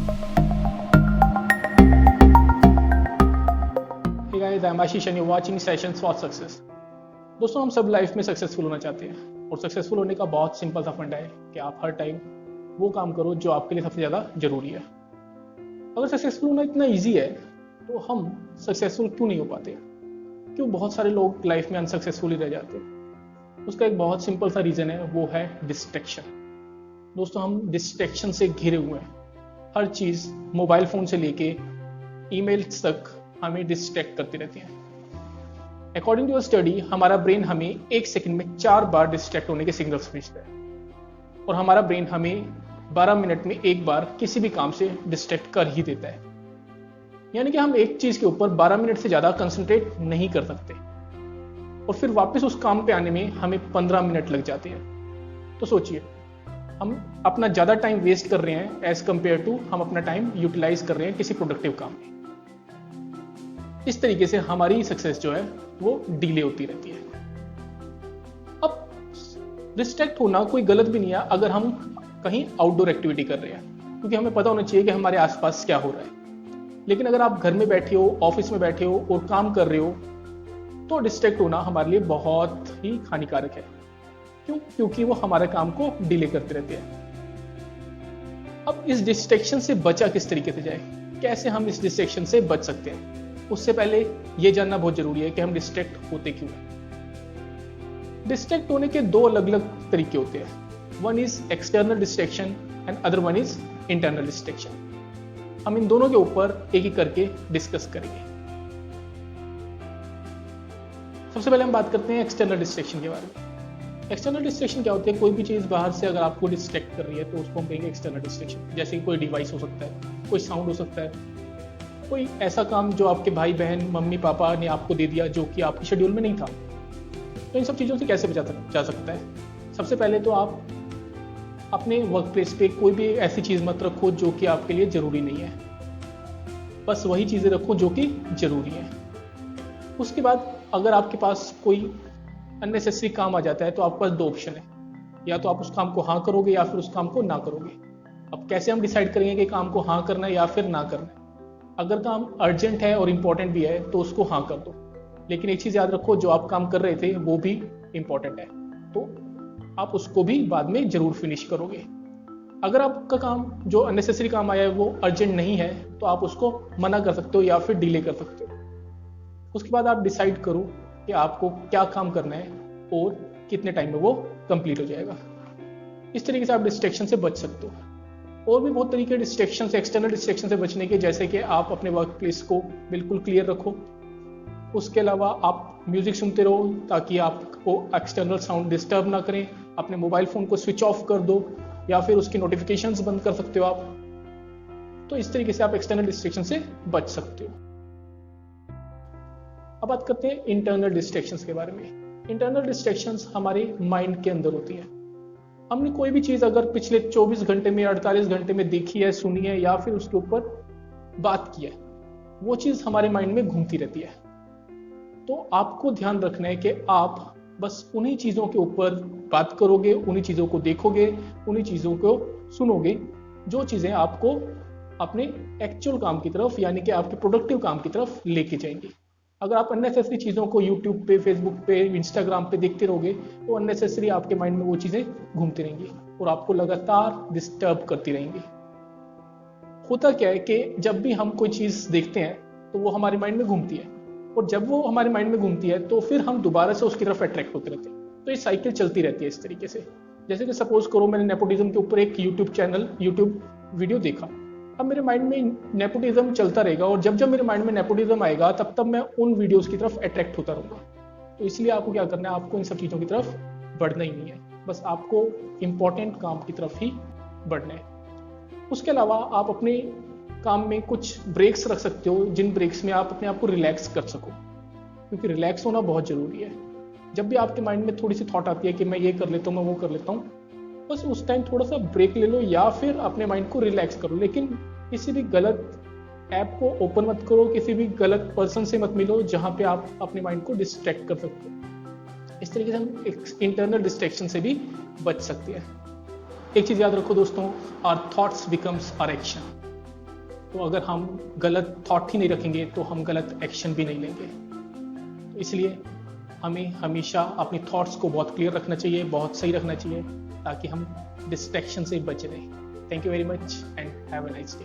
Hey guys, I'm Ashish and you're watching Sessions for Success. दोस्तों, हम सब life में सक्सेसफुल होना चाहते हैं और सक्सेसफुल होने का बहुत सिंपल सा फंडा है कि आप हर टाइम वो काम करो जो आपके लिए सबसे ज़्यादा जरूरी है। अगर सक्सेसफुल होना इतना इजी है तो हम सक्सेसफुल क्यों नहीं हो पाते? क्यों बहुत सारे लोग लाइफ में अनसक्सेसफुल ही रह जाते हैं? उसका एक बहुत सिंपल सा रीज़न है, वो है डिस्ट्रैक्शन। दोस्तों, हम डिस्ट्रैक्शन से घिरे हुए हैं। हर चीज़ मोबाइल फ़ोन से लेके ईमेल्स तक हमें डिस्ट्रैक्ट करती रहती है। अकॉर्डिंग टू अ स्टडी, हमारा ब्रेन हमें 1 सेकंड में 4 बार डिस्ट्रैक्ट होने के सिग्नल्स भेजता है और हमारा ब्रेन हमें 12 मिनट में 1 बार किसी भी काम से डिस्ट्रैक्ट कर ही देता है। यानी कि हम एक चीज के ऊपर 12 मिनट से ज्यादा कंसंट्रेट नहीं कर सकते और फिर वापस उस काम पे आने में हमें 15 मिनट लग जाते हैं। तो सोचिए, हम अपना ज्यादा टाइम वेस्ट कर रहे हैं एज कंपेयर टू हम अपना टाइम यूटिलाइज कर रहे हैं किसी प्रोडक्टिव काम में। इस तरीके से हमारी सक्सेस जो है वो डिले होती रहती है। अब डिस्ट्रैक्ट होना कोई गलत भी नहीं है अगर हम कहीं आउटडोर एक्टिविटी कर रहे हैं, क्योंकि हमें पता होना चाहिए कि हमारे आसपास क्या हो रहा है। लेकिन अगर आप घर में बैठे हो, ऑफिस में बैठे हो और काम कर रहे हो तो डिस्ट्रैक्ट होना हमारे लिए बहुत ही हानिकारक है। क्यों? क्योंकि वो हमारे काम को डिले करते रहते हैं। अब इस डिस्ट्रैक्शन से बचा किस तरीके से जाए, कैसे हम इस डिस्ट्रैक्शन से बच सकते हैं, उससे पहले ये जानना बहुत जरूरी है कि हम डिस्ट्रैक्ट होते क्यों हैं। डिस्ट्रैक्ट होने के 2 अलग अलग तरीके होते हैं। One is external distraction and other one is internal distraction. हम इन दोनों के ऊपर एक एक करके डिस्कस करेंगे। सबसे पहले हम बात करते हैं एक्सटर्नल डिस्ट्रैक्शन के बारे में। एक्सटर्नल डिस्ट्रैक्शन क्या होते हैं? कोई भी चीज बाहर से अगर आपको डिस्ट्रैक्ट कर रही है तो उसको हम कहेंगे एक्सटर्नल डिस्ट्रैक्शन। जैसे कि कोई डिवाइस हो सकता है, कोई साउंड हो सकता है, कोई ऐसा काम जो आपके भाई बहन मम्मी पापा ने आपको दे दिया जो कि आपके शेड्यूल में नहीं था। तो इन सब चीज़ों से कैसे बचा जा सकता है? सबसे पहले तो आप अपने वर्क प्लेस पे कोई भी ऐसी चीज़ मत रखो जो कि आपके लिए ज़रूरी नहीं है। बस वही चीज़ें रखो जो कि ज़रूरी है। उसके बाद अगर आपके पास कोई अननेसेसरी काम आ जाता है तो आपके पास 2 ऑप्शन है, या तो आप उस काम को हाँ करोगे या फिर उस काम को ना करोगे। अब कैसे हम डिसाइड करेंगे कि काम को हाँ करना है या फिर ना करना है? अगर काम अर्जेंट है और इम्पोर्टेंट भी है तो उसको हाँ कर दो, लेकिन एक चीज़ याद रखो, जो आप काम कर रहे थे वो भी इम्पोर्टेंट है तो आप उसको भी बाद में जरूर फिनिश करोगे। अगर आपका काम जो अननेसेसरी काम आया है वो अर्जेंट नहीं है तो आप उसको मना कर सकते हो या फिर डिले कर सकते हो। उसके बाद आप डिसाइड करो कि आपको क्या काम करना है और कितने टाइम में वो कंप्लीट हो जाएगा। इस तरीके से आप डिस्ट्रैक्शन से बच सकते हो। और भी बहुत तरीके डिस्ट्रैक्शन से, एक्सटर्नल डिस्ट्रैक्शन से बचने के, जैसे कि आप अपने वर्क प्लेस को बिल्कुल क्लियर रखो। उसके अलावा आप म्यूजिक सुनते रहो ताकि आपको एक्सटर्नल साउंड डिस्टर्ब ना करें। अपने मोबाइल फोन को स्विच ऑफ कर दो या फिर उसकी नोटिफिकेशंस बंद कर सकते हो आप। तो इस तरीके से आप एक्सटर्नल डिस्ट्रैक्शन से बच सकते हो। अब बात करते हैं इंटरनल डिस्ट्रैक्शंस के बारे में। इंटरनल डिस्ट्रैक्शंस हमारे माइंड के अंदर होती है। हमने कोई भी चीज अगर पिछले 24 घंटे में, 48 घंटे में देखी है, सुनी है या फिर उसके ऊपर बात की है, वो चीज हमारे माइंड में घूमती रहती है। तो आपको ध्यान रखना है कि आप बस उन्हीं चीजों के ऊपर बात करोगे, उन्हीं चीजों को देखोगे, उन्हीं चीजों को सुनोगे जो चीजें आपको अपने एक्चुअल काम की तरफ, यानी कि आपके प्रोडक्टिव काम की तरफ लेके जाएंगे। अगर आप अननेसेसरी चीज़ों को यूट्यूब पे, फेसबुक पे, इंस्टाग्राम पे देखते रहोगे तो अननेसेसरी आपके माइंड में वो चीज़ें घूमती रहेंगी और आपको लगातार डिस्टर्ब करती रहेंगी। होता क्या है कि जब भी हम कोई चीज़ देखते हैं तो वो हमारे माइंड में घूमती है और जब वो हमारे माइंड में घूमती है तो फिर हम दोबारा से उसकी तरफ अट्रैक्ट होते रहते हैं। तो ये साइकिल चलती रहती है इस तरीके से। जैसे कि सपोज करो मैंने नेपोटिज्म के ऊपर एक यूट्यूब वीडियो देखा। अब मेरे माइंड में नेपोटिज्म चलता रहेगा और जब जब मेरे माइंड में नेपोटिज्म आएगा तब तब मैं उन वीडियोस की तरफ अट्रैक्ट होता रहूँगा। तो इसलिए आपको क्या करना है, आपको इन सब चीज़ों की तरफ बढ़ना ही नहीं है, बस आपको इंपॉर्टेंट काम की तरफ ही बढ़ना है। उसके अलावा आप अपने काम में कुछ ब्रेक्स रख सकते हो, जिन ब्रेक्स में आप अपने आप को रिलैक्स कर सको, क्योंकि रिलैक्स होना बहुत ज़रूरी है। जब भी आपके माइंड में थोड़ी सी थॉट आती है कि मैं ये कर लेता हूँ, मैं वो कर लेता हूँ, बस उस टाइम थोड़ा सा ब्रेक ले लो या फिर अपने माइंड को रिलैक्स करो। लेकिन किसी भी गलत ऐप को ओपन मत करो, किसी भी गलत पर्सन से मत मिलो जहां पे आप अपने माइंड को डिस्ट्रैक्ट कर सकते हो। इस तरीके से हम इंटरनल डिस्ट्रैक्शन से भी बच सकते हैं। एक चीज याद रखो दोस्तों, our thoughts becomes our action. तो अगर हम गलत थॉट ही नहीं रखेंगे तो हम गलत एक्शन भी नहीं लेंगे। तो इसलिए हमें हमेशा अपनी थॉट्स को बहुत क्लियर रखना चाहिए, बहुत सही रखना चाहिए, ताकि हम डिस्ट्रैक्शन से बचे रहें। Thank you very much and have a nice day.